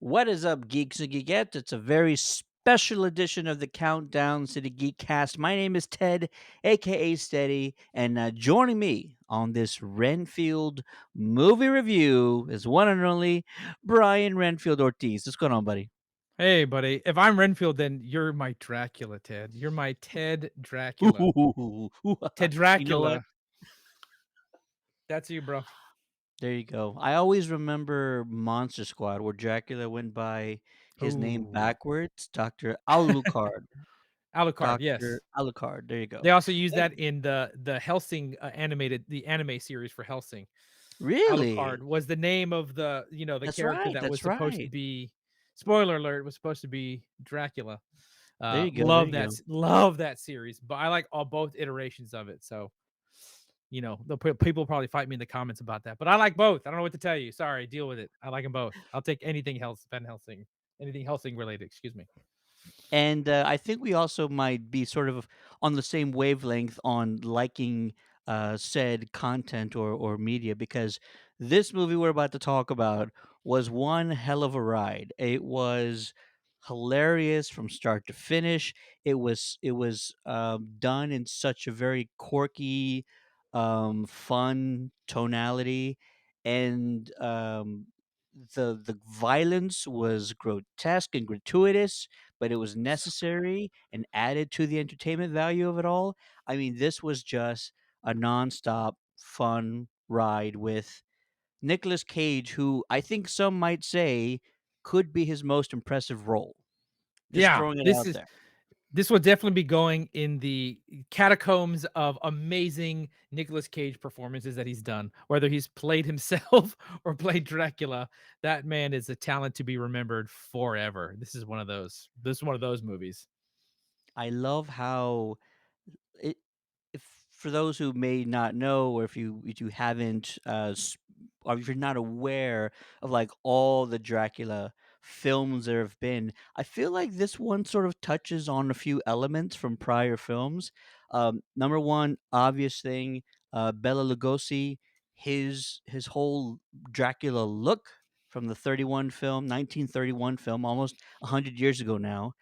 What is up, geeks and geekettes? It's a very special edition of the Countdown to the Geekcast. My name is Ted, aka Steady, and joining me on this Renfield movie review is one and only Brian Renfield Ortiz. What's going on, buddy? Hey, buddy. If I'm Renfield, then you're my Dracula, Ted. You're my Ted Dracula. Ooh, Ted you know what? Dracula. That's you, bro. There you go. I always remember Monster Squad, where Dracula went by his name Ooh. backwards, Doctor Alucard. Alucard, Doctor yes. Alucard. There you They go. also use that in the Helsing the anime series for Helsing. Alucard Really? was the name of the That's character right, that was that's supposed to right. be, spoiler alert, was supposed to be Dracula. There you go, there Love you go. love that series, but I like all both iterations of it. So the people probably fight me in the comments about that, but I like both. I don't know what to tell you. Sorry, deal with it. I like them both. I'll take anything else, Van Helsing, anything Helsing related. Excuse me. And, I think we also might be sort of on the same wavelength on liking, said content or media because this movie we're about to talk about was one hell of a ride. It was hilarious from start to finish. It was done in such a very quirky, fun tonality, and, the violence was grotesque and gratuitous, but it was necessary and added to the entertainment value of it all. I mean, this was just a nonstop fun ride with Nicolas Cage, who I think some might say could be his most impressive role. Just Yeah, throwing it this out is there. this will definitely be going in the catacombs of amazing Nicolas Cage performances that he's done. Whether he's played himself or played Dracula, that man is a talent to be remembered forever. This is one of those. This is one of those movies. I love how it if for those who may not know, or if you haven't, or if you're not aware of like all the Dracula films there have been, I feel like this one sort of touches on a few elements from prior films. Number one, obvious thing, Bela Lugosi, his whole Dracula look from the 1931 film, almost 100 years ago now.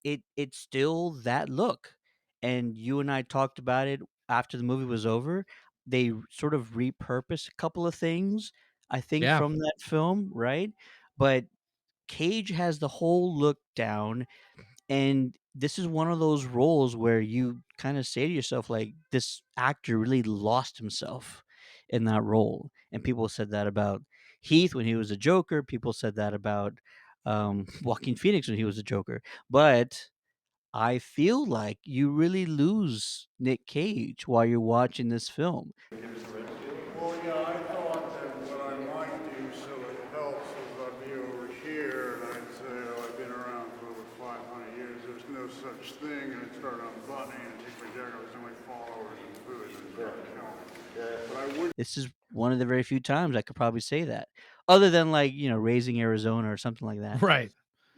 It's still that look, and you and I talked about it after the movie was over. They sort of repurposed a couple of things, I think, Yeah. from that film, right? But Cage has the whole look down, and this is one of those roles where you kinda say to yourself, like, "This actor really lost himself in that role," and people said that about Heath when he was a Joker, people said that about, Joaquin Phoenix when he was a Joker, but I feel like you really lose Nick Cage while you're watching this film. Well, yeah, I thought that what I might do so it helps is I'd be over here and I'd say, oh, I've been around for over 500 years. There's no such thing. And I'd start unbuttoning and take my jacket. I was only followers and food and start killing. But I would. This is one of the very few times I could probably say that, other than, like, Raising Arizona or something like that. Right.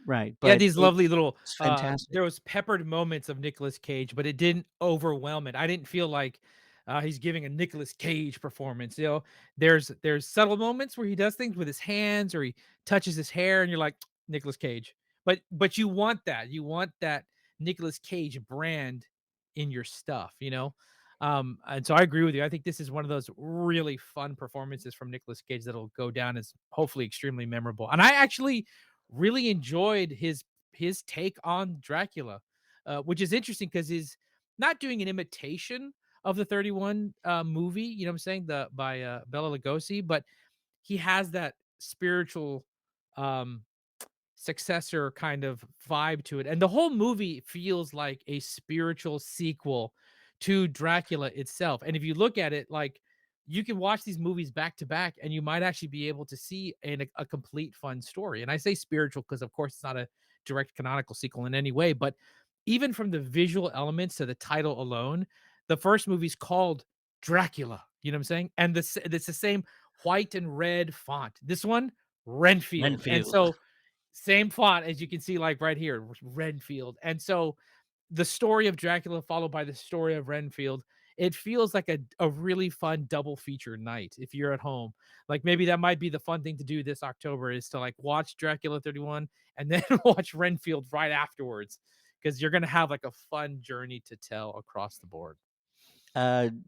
Right, Yeah, but these lovely little it's fantastic. there was peppered moments of Nicolas Cage, but it didn't overwhelm it. I didn't feel like he's giving a Nicolas Cage performance. There's subtle moments where he does things with his hands or he touches his hair, and you're like Nicolas Cage. But you want that. You want that Nicolas Cage brand in your stuff. And so I agree with you. I think this is one of those really fun performances from Nicolas Cage that'll go down as hopefully extremely memorable. And I actually really enjoyed his take on Dracula, which is interesting because he's not doing an imitation of the 31 movie, you know what I'm saying? The by Bela Lugosi, but he has that spiritual um successor kind of vibe to it. And the whole movie feels like a spiritual sequel to Dracula itself. And if you look at it, like you can watch these movies back to back and you might actually be able to see a complete fun story. And I say spiritual because, of course, it's not a direct canonical sequel in any way. But even from the visual elements to the title alone, the first movie's called Dracula. You know what I'm saying? And it's the same white and red font. This one, Renfield. And Renfield. so same font as you can see, like right here, Renfield. And so the story of Dracula followed by the story of Renfield. it feels like a really fun double feature night if you're at home. Like maybe that might be the fun thing to do this October is to like watch Dracula 31 and then watch Renfield right afterwards because you're gonna have like a fun journey to tell across the board.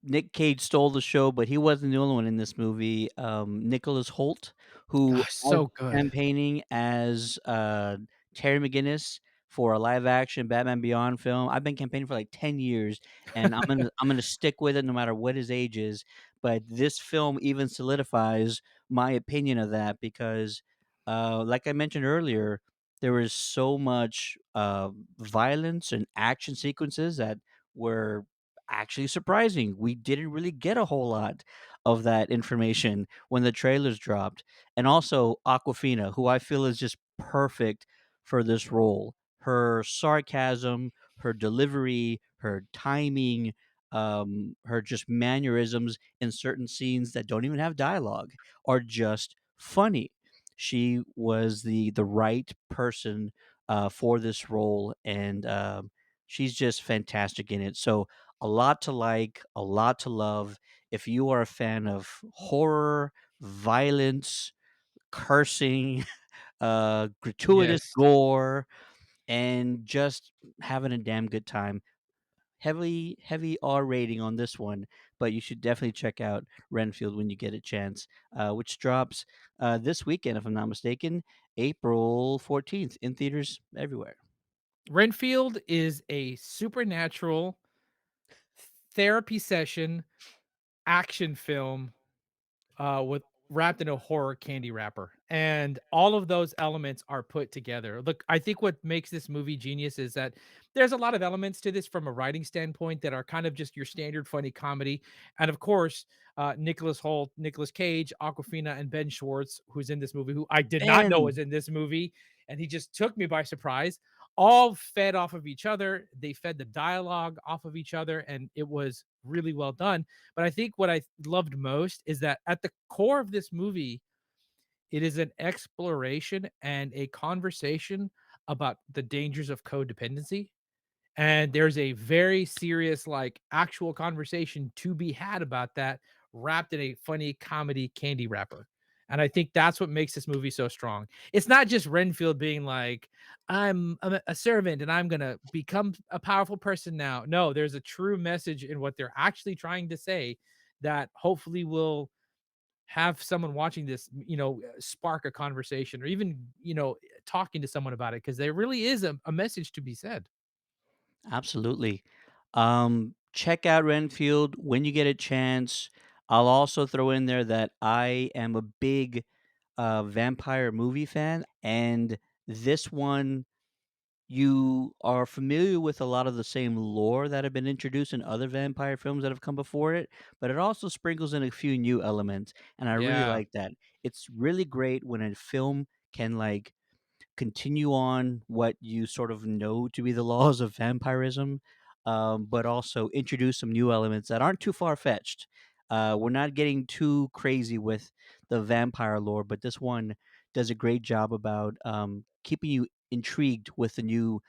Nick Cage stole the show, but he wasn't the only one in this movie. Nicholas Holt, who Oh, I was so good. campaigning as Terry McGinnis for a live action Batman Beyond film. I've been campaigning for like 10 years, and I'm gonna stick with it no matter what his age is. But this film even solidifies my opinion of that because, like I mentioned earlier, there was so much violence and action sequences that were actually surprising. We didn't really get a whole lot of that information when the trailers dropped. And also Aquafina, who I feel is just perfect for this role. Her sarcasm, her delivery, her timing, her just mannerisms in certain scenes that don't even have dialogue are just funny. She was the right person for this role, and she's just fantastic in it. So a lot to like, a lot to love. If you are a fan of horror, violence, cursing, gratuitous Yes. gore, and just having a damn good time. Heavy R rating on this one, but you should definitely check out Renfield when you get a chance, which drops this weekend, if I'm not mistaken, April 14th in theaters everywhere. Renfield is a supernatural therapy session action film with wrapped in a horror candy wrapper, and all of those elements are put together. Look, I think what makes this movie genius is that there's a lot of elements to this from a writing standpoint that are kind of just your standard funny comedy, and of course, Nicholas Holt, Nicolas Cage, Aquafina, and Ben Schwartz, who's in this movie, who I did not know Ben! was in this movie, and he just took me by surprise. All fed off of each other. They fed the dialogue off of each other, and it was really well done. But I think what I loved most is that at the core of this movie, it is an exploration and a conversation about the dangers of codependency, and there's a very serious, like, actual conversation to be had about that wrapped in a funny comedy candy wrapper. And I think that's what makes this movie so strong. It's not just Renfield being like, I'm a servant and I'm going to become a powerful person now. No, there's a true message in what they're actually trying to say that hopefully will have someone watching this, spark a conversation or even, talking to someone about it because there really is a message to be said. Absolutely. Check out Renfield when you get a chance. I'll also throw in there that I am a big vampire movie fan, and this one you are familiar with a lot of the same lore that have been introduced in other vampire films that have come before it, but it also sprinkles in a few new elements, and I really Yeah. like that. It's really great when a film can like continue on what you sort of know to be the laws of vampirism, but also introduce some new elements that aren't too far fetched. We're not getting too crazy with the vampire lore, but this one does a great job about keeping you intrigued with the new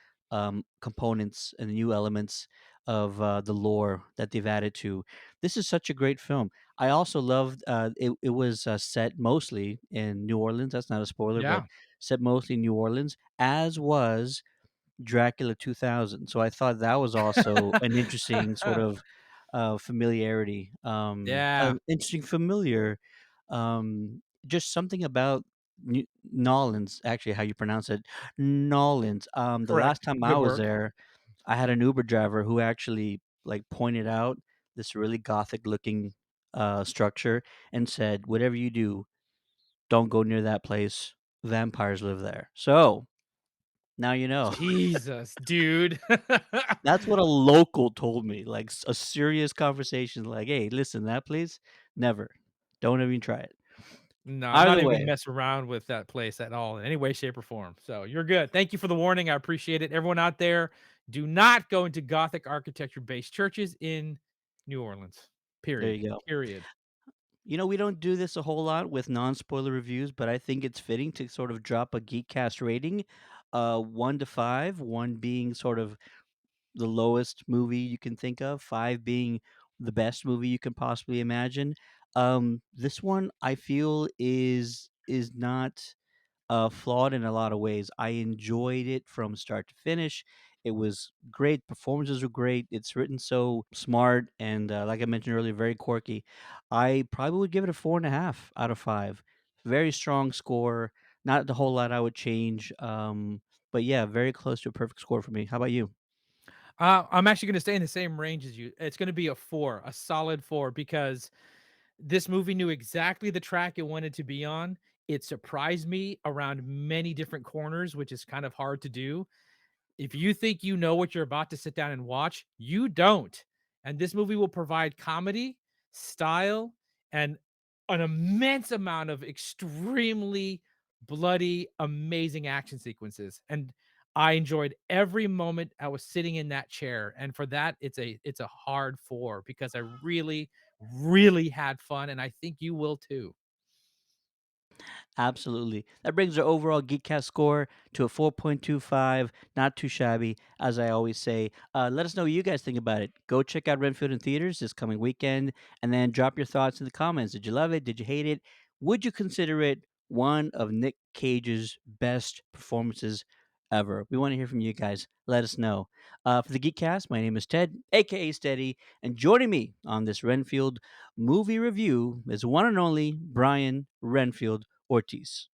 components and the new elements of the lore that they've added to. This is such a great film. I also loved it. It was set mostly in New Orleans. That's not a spoiler, but Yeah. set mostly in New Orleans, as was Dracula 2000. So I thought that was also an interesting sort of familiarity, Yeah, interesting familiar, just something about Nolans, actually how you pronounce it, Nolans. The last correct. time I Good was work. there, I had an Uber driver who actually like pointed out this really gothic looking structure and said, "Whatever you do, don't go near that place. Vampires live there." So, now you know. Jesus, dude. That's what a local told me, like, a serious conversation, like, "Hey, listen, that place? Never. Don't even try it." No, I'm not Either even gonna way, mess around with that place at all in any way, shape, or form. So you're good. Thank you for the warning. I appreciate it. Everyone out there, do not go into Gothic architecture-based churches in New Orleans. there Period. you go. Period. We don't do this a whole lot with non-spoiler reviews, but I think it's fitting to sort of drop a Geekcast rating, 1 to 5, 1 being sort of the lowest movie you can think of, 5 being the best movie you can possibly imagine. This one I feel is not flawed in a lot of ways. I enjoyed it from start to finish. It was great. Performances were great. It's written so smart and, like I mentioned earlier, very quirky. I probably would give it a 4.5 out of 5. Very strong score. Not the whole lot I would change. But yeah, very close to a perfect score for me. How about you? I'm actually going to stay in the same range as you. It's going to be a 4, a solid 4, because this movie knew exactly the track it wanted to be on. It surprised me around many different corners, which is kind of hard to do. If you think you know what you're about to sit down and watch, you don't. And this movie will provide comedy, style, and an immense amount of extremely bloody, amazing action sequences. And I enjoyed every moment I was sitting in that chair. And for that, it's a hard 4 because I really, really had fun, and I think you will too. Absolutely. That brings our overall Geekcast score to a 4.25. Not too shabby, as I always say. Let us know what you guys think about it. Go check out Renfield in theaters this coming weekend, and then drop your thoughts in the comments. Did you love it? Did you hate it? Would you consider it one of Nick Cage's best performances ever? We want to hear from you guys. Let us know. For the Geekcast, my name is Ted, aka Steady, and joining me on this Renfield movie review is one and only Brian Renfield Ortiz.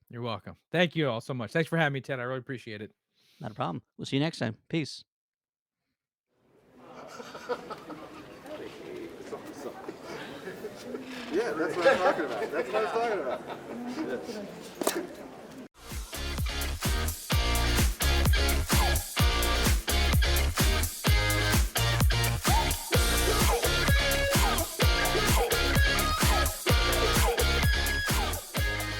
You're welcome. Thank you all so much. Thanks for having me, Ted. I really appreciate it. Not a problem. We'll see you next time. Peace. Yeah, that's what I'm talking about. That's what I'm talking about.